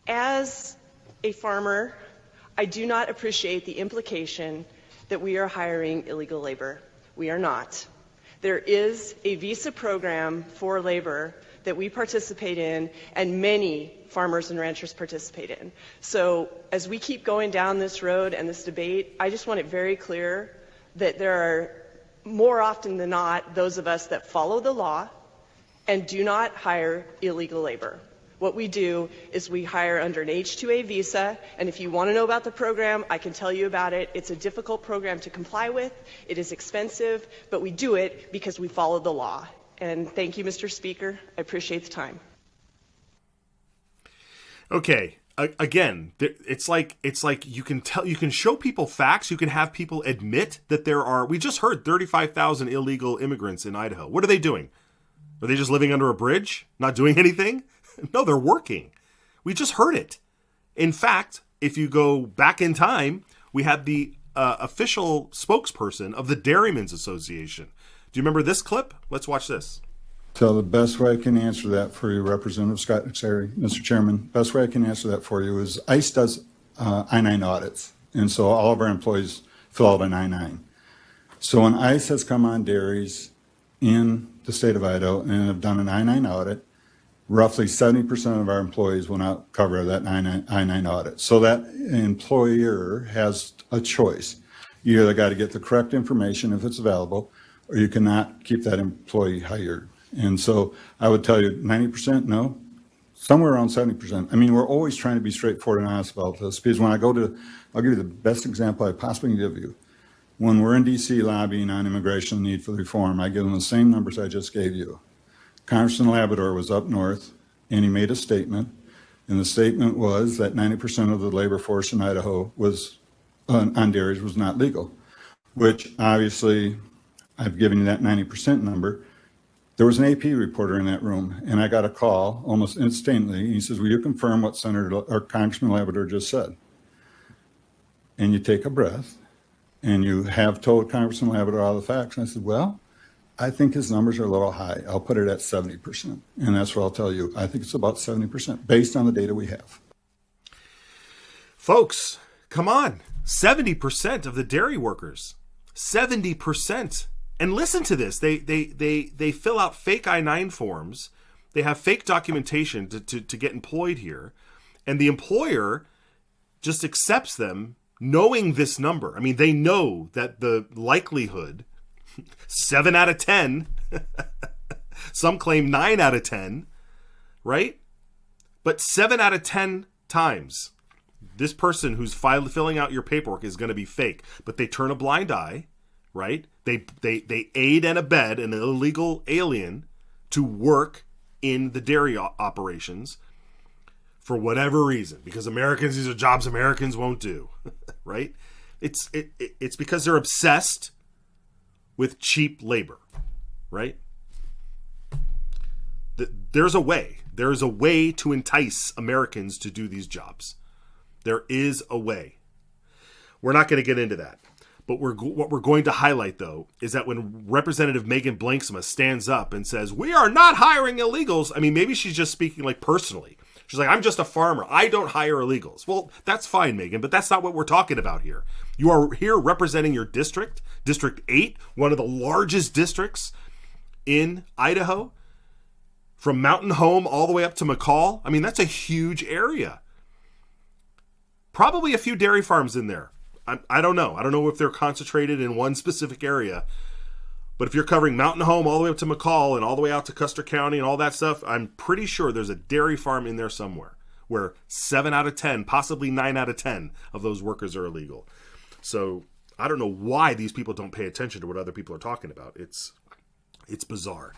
As a farmer, I do not appreciate the implication that we are hiring illegal labor. We are not. There is a visa program for labor that we participate in, and many farmers and ranchers participate in. So as we keep going down this road and this debate, I just want it very clear that there are, more often than not, those of us that follow the law and do not hire illegal labor. What we do is we hire under an H-2A visa, and if you want to know about the program, I can tell you about it. It's a difficult program to comply with. It is expensive, but we do it because we follow the law. And thank you, Mr. Speaker. I appreciate the time. Okay. Again, it's like you can show people facts. You can have people admit that we just heard 35,000 illegal immigrants in Idaho. What are they doing? Are they just living under a bridge, not doing anything? No, they're working. We just heard it. In fact, if you go back in time, we had the official spokesperson of the Dairymen's Association. Do you remember this clip? Let's watch this. So the best way I can answer that for you, Representative Scott, Mr. Chairman, best way I can answer that for you is ICE does I-9 audits. And so all of our employees fill out an I-9. So when ICE has come on dairies in the state of Idaho and have done an I-9 audit, roughly 70% of our employees will not cover that I-9 audit. So that employer has a choice. You either got to get the correct information if it's available, or you cannot keep that employee hired. And so I would tell you 90%, no, somewhere around 70%. I mean, we're always trying to be straightforward and honest about this, because when I'll give you the best example I possibly can give you. When we're in DC lobbying on immigration and need for reform, I give them the same numbers I just gave you. Congressman Labrador was up north, and he made a statement, and the statement was that 90% of the labor force in Idaho was on dairies was not legal, which obviously I've given you that 90% number. There was an AP reporter in that room, and I got a call almost instantly. He says, "Will you confirm what Senator or Congressman Labrador just said?" And you take a breath, and you have told Congressman Labrador all the facts. And I said, "Well, I think his numbers are a little high. I'll put it at 70%. And that's what I'll tell you. I think it's about 70% based on the data we have. Folks, come on. 70% of the dairy workers. 70%. And listen to this. They fill out fake I-9 forms. They have fake documentation to get employed here. And the employer just accepts them knowing this number. I mean, they know that the likelihood 7 out of 10. Some claim 9 out of 10, right? But 7 out of 10 times, this person who's filling out your paperwork is going to be fake. But they turn a blind eye, right? They aid and abet an illegal alien to work in the dairy operations for whatever reason. Because Americans, these are jobs Americans won't do, right? It's because they're obsessed with cheap labor, right? There's a way. There is a way to entice Americans to do these jobs. There is a way. We're not going to get into that. But what we're going to highlight, though, is that when Representative Megan Blanksma stands up and says, "We are not hiring illegals," I mean, maybe she's just speaking like personally. She's like, "I'm just a farmer. I don't hire illegals." Well, that's fine, Megan, but that's not what we're talking about here. You are here representing your district, District 8, one of the largest districts in Idaho, from Mountain Home all the way up to McCall. I mean, that's a huge area. Probably a few dairy farms in there. I don't know. I don't know if they're concentrated in one specific area. But if you're covering Mountain Home all the way up to McCall and all the way out to Custer County and all that stuff, I'm pretty sure there's a dairy farm in there somewhere where 7 out of 10, possibly 9 out of 10 of those workers are illegal. So I don't know why these people don't pay attention to what other people are talking about. It's bizarre.